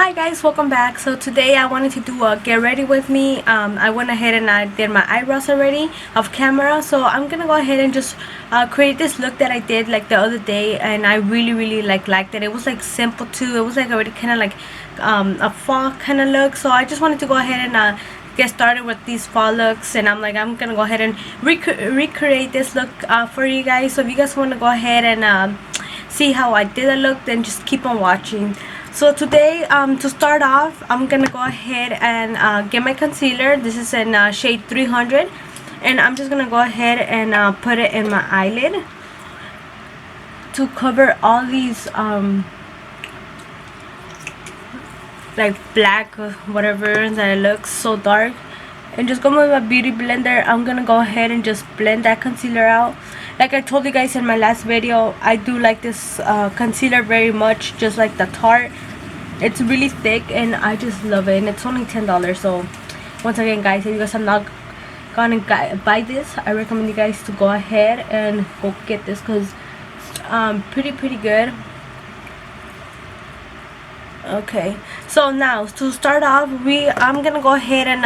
Hi guys, welcome back. So today I wanted to do a get ready with me. I went ahead and I did my eyebrows already off camera, so I'm gonna go ahead and just create this look that I did like the other day, and I really liked it. It was like simple too. It was like already kind of like a fall kind of look, so I just wanted to go ahead and get started with these fall looks, and I'm gonna go ahead and recreate this look for you guys. So if you guys want to go ahead and see how I did the look, then just keep on watching. So today, to start off, I'm gonna go ahead and get my concealer. This is in shade 300, and I'm just gonna go ahead and put it in my eyelid to cover all these like black or whatever that looks so dark. And just go with my beauty blender, I'm gonna go ahead and just blend that concealer out. Like I told you guys in my last video, I do like this concealer very much, just like the Tarte. It's really thick and I just love it, and it's only $10. So once again guys, if you guys are not gonna buy this, I recommend you guys to go ahead and go get this, because pretty good. Okay, so now to start off, I'm gonna go ahead and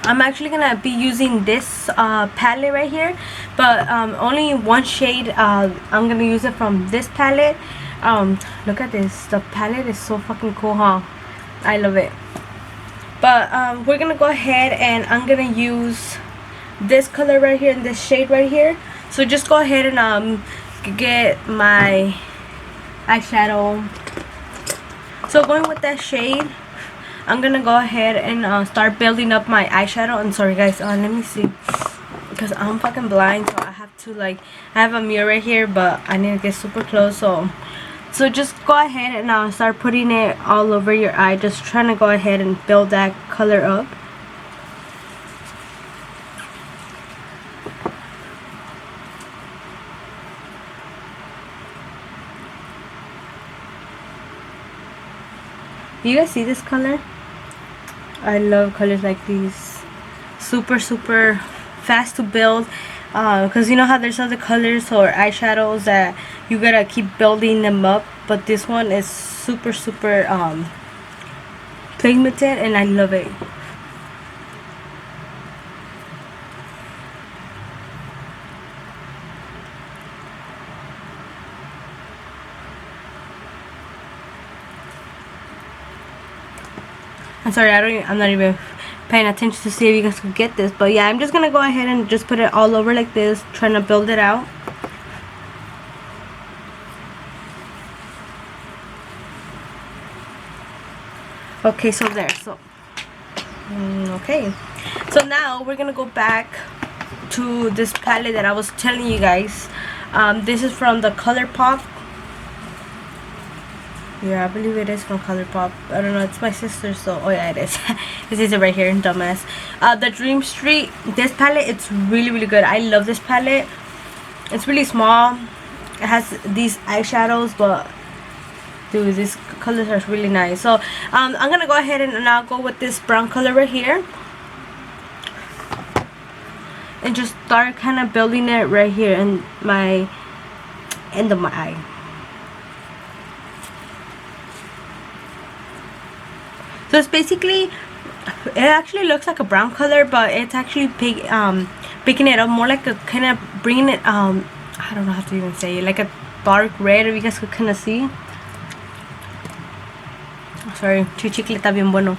I'm actually gonna be using this palette right here, but only one shade. I'm gonna use it from this palette. Look at this, the palette is so fucking cool, huh? I love it. But we're gonna go ahead and I'm gonna use this color right here and this shade right here. So just go ahead and get my eyeshadow. So going with that shade, I'm gonna go ahead and start building up my eyeshadow. And sorry guys, let me see, because I'm fucking blind, so I have to I have a mirror right here, but I need to get super close. So just go ahead and start putting it all over your eye, just trying to go ahead and build that color up. You guys see this color? I love colors like these. Super fast to build, because you know how there's other colors or eyeshadows that you gotta keep building them up, but this one is super pigmented, and I love it. I'm sorry, I'm not even paying attention to see if you guys could get this, but yeah, I'm just gonna go ahead and just put it all over like this, trying to build it out. Okay, so there. So okay, so now we're gonna go back to this palette that I was telling you guys. This is from the ColourPop. Yeah, I believe it is from ColourPop. I don't know, it's my sister's, so oh yeah, it is. This is it right here, dumbass. The Dream Street, this palette, it's really good. I love this palette. It's really small. It has these eyeshadows, but dude, these colors are really nice. So I'm gonna go ahead and now go with this brown color right here, and just start kind of building it right here in my end of my eye. So it's basically, it actually looks like a brown color, but it's actually picking it up more like a kind of bringing it, I don't know how to even say it, like a dark red, if you guys could kind of see. Sorry, tu chicle está bien bueno.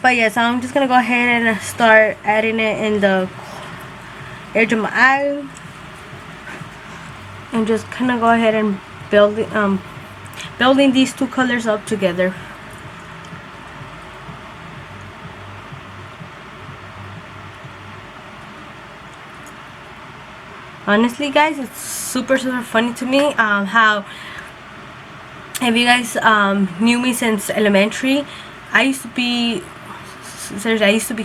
But yeah, so I'm just gonna go ahead and start adding it in the edge of my eye, and just kind of go ahead and building these two colors up together. Honestly guys, it's super funny to me how, if you guys knew me since elementary, I used to be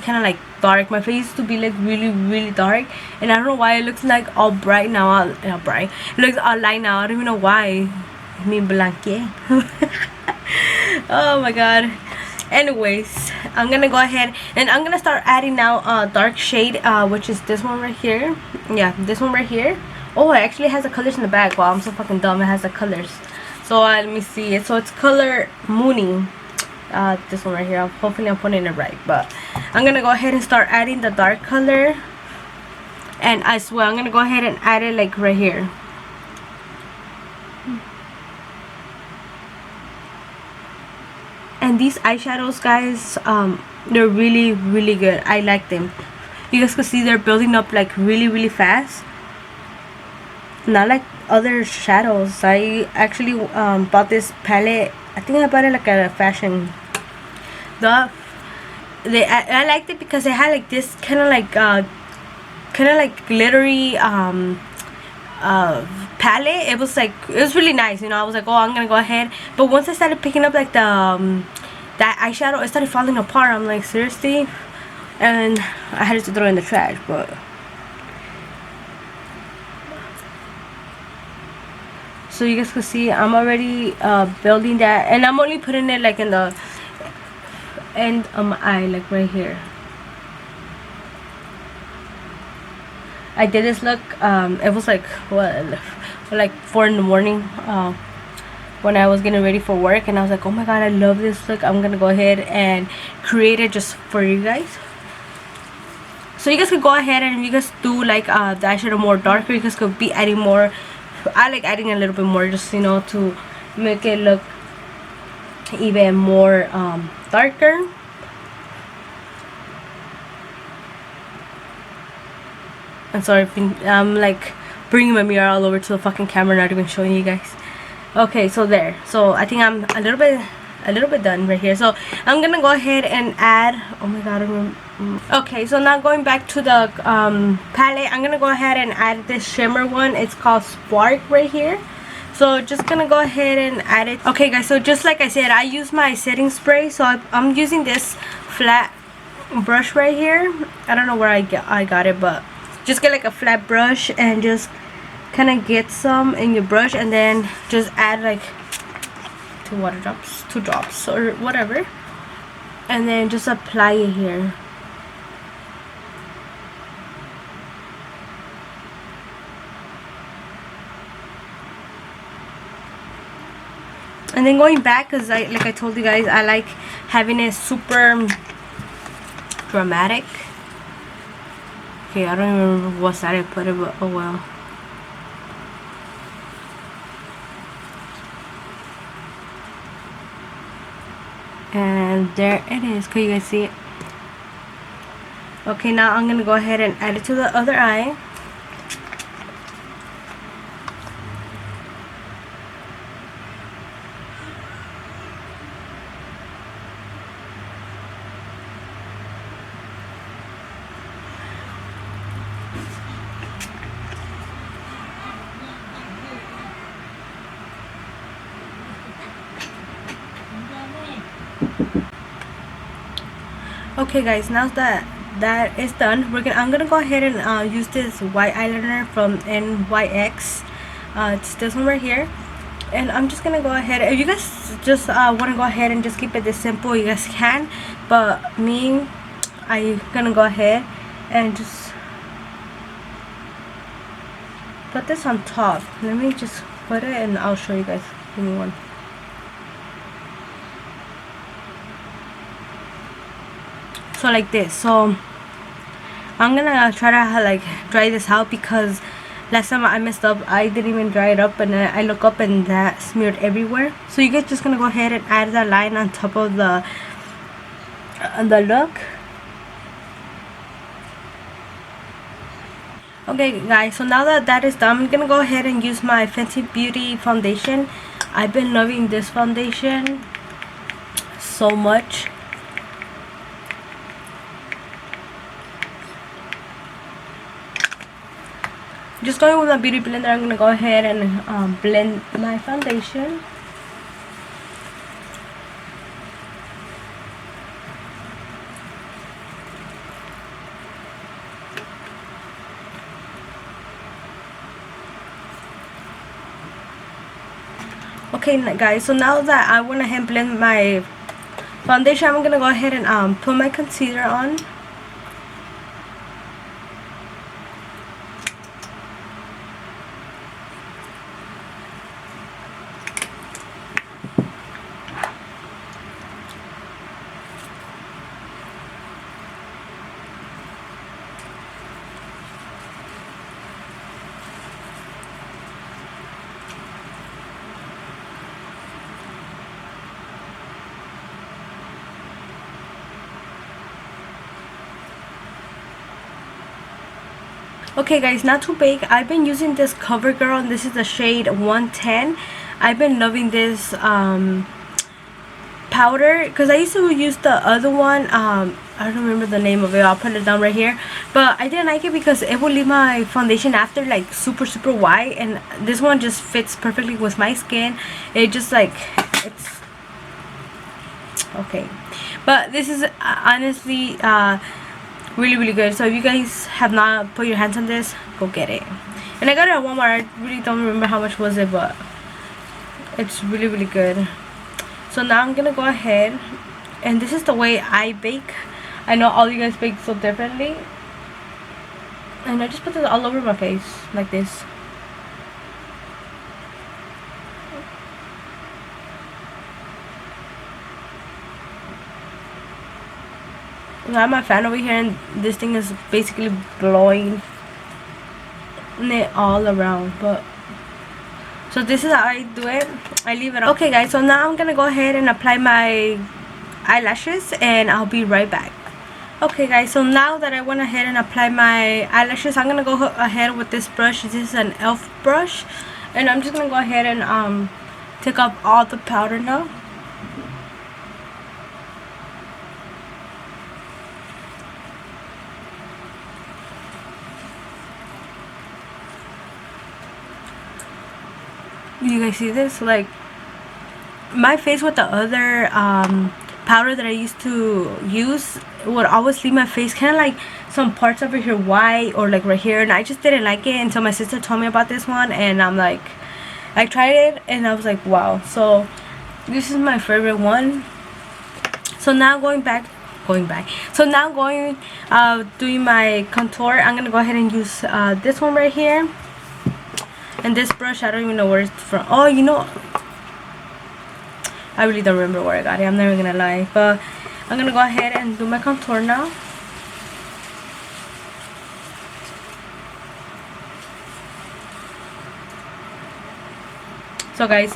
kind of like dark. My face used to be like really dark, and I don't know why it looks like all bright now. Not bright, it looks all light now. I don't even know why. Me blanque. Oh my god. Anyways, I'm gonna go ahead and I'm gonna start adding now dark shade, which is this one right here. Yeah, this one right here. Oh, it actually has the colors in the back. Wow, I'm so fucking dumb. It has the colors. So let me see it. So it's color Moony. This one right here. Hopefully I'm putting it right, but I'm gonna go ahead and start adding the dark color. And I swear I'm gonna go ahead and add it like right here. And these eyeshadows, guys, they're really good. I like them. You guys can see they're building up like really fast, not like other shadows. I actually bought this palette. I think I bought it like at a fashion. I liked it because it had like this kind of like glittery palette. It was really nice, you know. I was like, oh, I'm gonna go ahead, but once I started picking up like the that eyeshadow, it started falling apart. I'm like, seriously? And I had to throw it in the trash. But so you guys can see I'm already building that, and I'm only putting it like in the end of my eye, like right here. I did this look, it was like what, like 4 in the morning, when I was getting ready for work, and I was like, oh my god, I love this look. I'm gonna go ahead and create it just for you guys. So you guys could go ahead, and if you guys do like the eyeshadow more darker, you guys could be adding more. I like adding a little bit more, just, you know, to make it look even more darker. I'm sorry if I'm like bringing my mirror all over to the fucking camera, not even showing you guys. Okay, so there. So I think I'm a little bit done right here. So I'm gonna go ahead and add, oh my god, okay, so now going back to the palette, I'm gonna go ahead and add this shimmer one. It's called Spark right here. So just gonna go ahead and add it. Okay guys, so just like I said, I use my setting spray. So I'm using this flat brush right here. I don't know where I got it, but just get like a flat brush and just kind of get some in your brush, and then just add like 2 drops or whatever, and then just apply it here. And then going back, because like I told you guys, I like having it super dramatic. Okay, I don't even remember what side I put it, but oh well. And there it is. Can you guys see it? Okay, now I'm gonna go ahead and add it to the other eye. Okay guys, now that is done, I'm gonna go ahead and use this white eyeliner from NYX. It's this one right here, and I'm just gonna go ahead. If you guys just want to go ahead and just keep it this simple, you guys can, but me, I'm gonna go ahead and just put this on top. Let me just put it and I'll show you guys. Give me one. So like this. So I'm gonna try to like dry this out, because last time I messed up, I didn't even dry it up, and then I look up and that smeared everywhere. So you guys just gonna go ahead and add that line on top of the look. Okay guys, so now that is done, I'm gonna go ahead and use my Fenty Beauty foundation. I've been loving this foundation so much. Just going with my beauty blender, I'm gonna go ahead and blend my foundation. Okay guys, so now that I went ahead and blend my foundation, I'm gonna go ahead and put my concealer on. Okay guys, not too big. I've been using this CoverGirl and this is the shade 110. I've been loving this powder because I used to use the other one. I don't remember the name of it. I'll put it down right here. But I didn't like it because it would leave my foundation after like super white, and this one just fits perfectly with my skin. It just like, it's okay. But this is honestly really good. So if you guys have not put your hands on this, go get it. And I got it at Walmart. I really don't remember how much was it, but it's really good. So now I'm gonna go ahead, and this is the way I bake. I know all you guys bake so differently, and I just put this all over my face like this. I have my fan over here, and this thing is basically blowing it all around. But so this is how I do it. I leave it on. Okay guys, so now I'm gonna go ahead and apply my eyelashes, and I'll be right back. Okay guys, so now that I went ahead and applied my eyelashes, I'm gonna go ahead with this brush. This is an e.l.f. brush, and I'm just gonna go ahead and take off all the powder now. You guys see this? Like, my face with the other powder that I used to use would always leave my face kind of like some parts over here white, or like right here, and I just didn't like it until my sister told me about this one, and I'm like, I tried it and I was like, wow. So this is my favorite one. So now going back, so now doing my contour, I'm gonna go ahead and use this one right here. And this brush, I don't even know where it's from. Oh, you know, I really don't remember where I got it. I'm never gonna lie. But I'm gonna go ahead and do my contour now. So guys,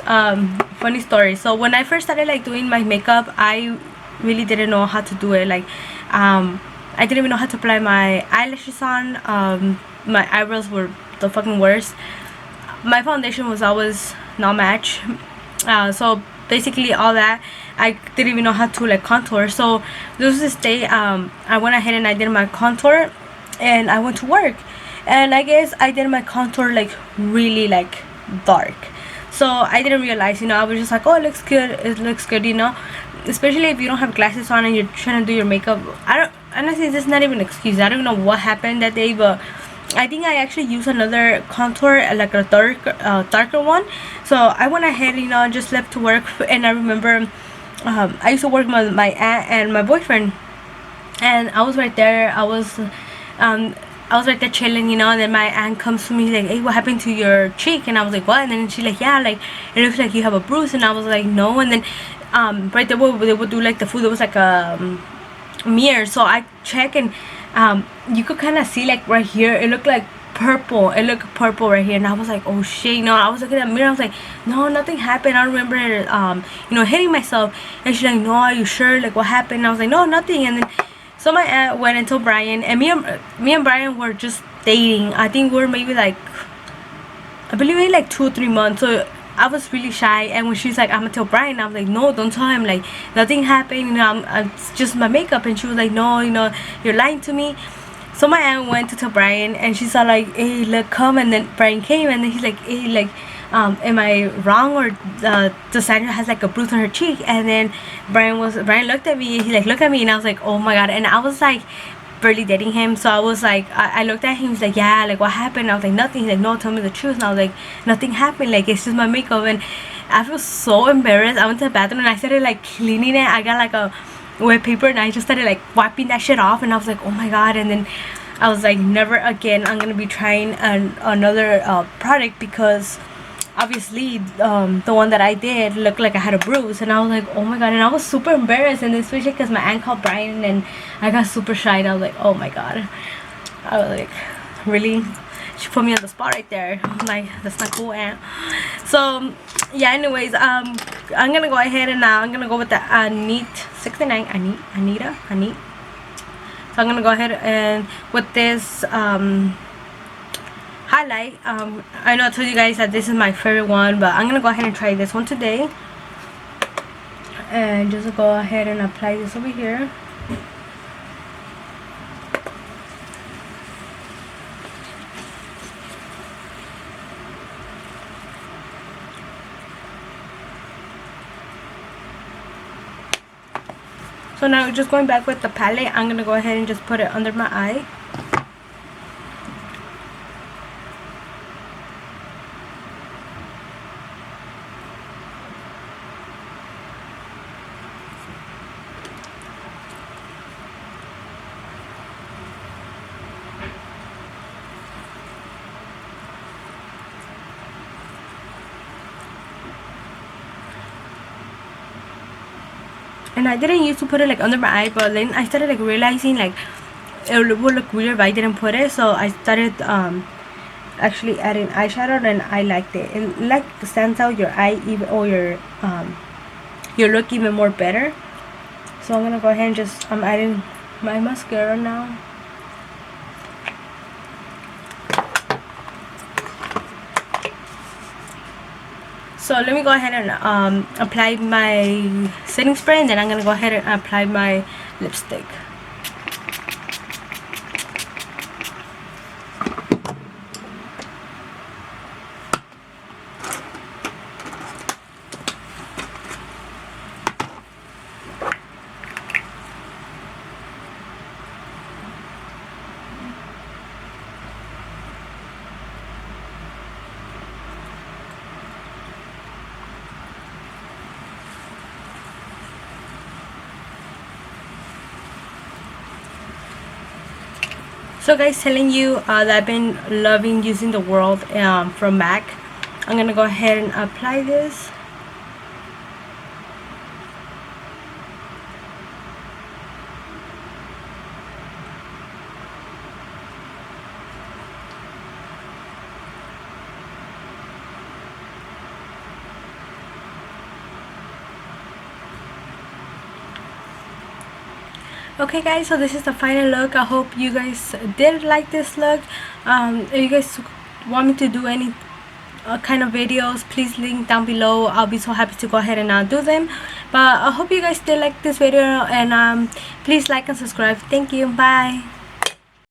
funny story. So when I first started like doing my makeup, I really didn't know how to do it. Like, I didn't even know how to apply my eyelashes on. My eyebrows were the fucking worst. My foundation was always not match. So basically all that, I didn't even know how to like contour. So this was this day, I went ahead and I did my contour, and I went to work, and I guess I did my contour like really like dark. So I didn't realize, you know, I was just like, oh, it looks good, you know, especially if you don't have glasses on and you're trying to do your makeup. Honestly, this is not even an excuse. I don't know what happened that day, but I think I actually used another contour, like a darker one. So I went ahead, you know, and just left to work. And I remember I used to work with my aunt and my boyfriend, and I was right there. I was right there chilling, you know, and then my aunt comes to me like, hey, what happened to your cheek? And I was like, what? And then she's like, yeah, like, it looks like you have a bruise. And I was like, no. And then right there where they would do like the food, there was like a mirror. So I check, and you could kind of see like right here, it looked like purple. It looked purple right here, and I was like, oh shit, you know. I was looking at the mirror, I was like, no, nothing happened. I remember you know, hitting myself. And she's like, no, are you sure? Like, what happened? And I was like, no, nothing. And then so my aunt went and told Brian, and me and Brian were just dating. I think we were maybe like, I believe maybe like 2 or 3 months. So I was really shy, and when she's like, I'm gonna tell Brian, I was like, no, don't tell him, like, nothing happened, you know, it's just my makeup. And she was like, no, you know, you're lying to me. So my aunt went to tell Brian, and she saw like, hey, look, come. And then Brian came, and then he's like, hey, like, am I wrong, or does Sandra has like a bruise on her cheek? And then Brian looked at me, he like looked at me, and I was like, oh my god. And I was like barely dating him, so I was like, I looked at him, he was like, yeah, like, what happened? And I was like, nothing. He's like, no, tell me the truth. And I was like, nothing happened, like, it's just my makeup. And I feel so embarrassed. I went to the bathroom and I started like cleaning it. I got like a wet paper, and I just started like wiping that shit off, and I was like, oh my god. And then I was like, never again, I'm gonna be trying another product, because obviously the one that I did looked like I had a bruise. And I was like, oh my god. And I was super embarrassed, and especially because my aunt called Brian, and I got super shy, and I was like, oh my god. I was like, really? She put me on the spot right there. I'm like, that's not cool, aunt. So yeah, anyways, I'm gonna go ahead, and now I'm gonna go with the Anit 69. Anita. So I'm gonna go ahead and with this highlight. I know I told you guys that this is my favorite one, but I'm gonna go ahead and try this one today. And just go ahead and apply this over here. So now just going back with the palette, I'm gonna go ahead and just put it under my eye. And I didn't used to put it like under my eye, but then I started like realizing like it would look weird if I didn't put it, so I started actually adding eyeshadow, and I liked it. It like stands out your eye even, or your look even more better. So I'm gonna go ahead and just I'm adding my mascara now. So let me go ahead and apply my setting spray, and then I'm gonna go ahead and apply my lipstick. So guys, telling you that I've been loving using the World from MAC. I'm gonna go ahead and apply this. Okay guys, so this is the final look. I hope you guys did like this look. If you guys want me to do any kind of videos, please link down below. I'll be so happy to go ahead and do them. But I hope you guys did like this video, and please like and subscribe. Thank you. Bye.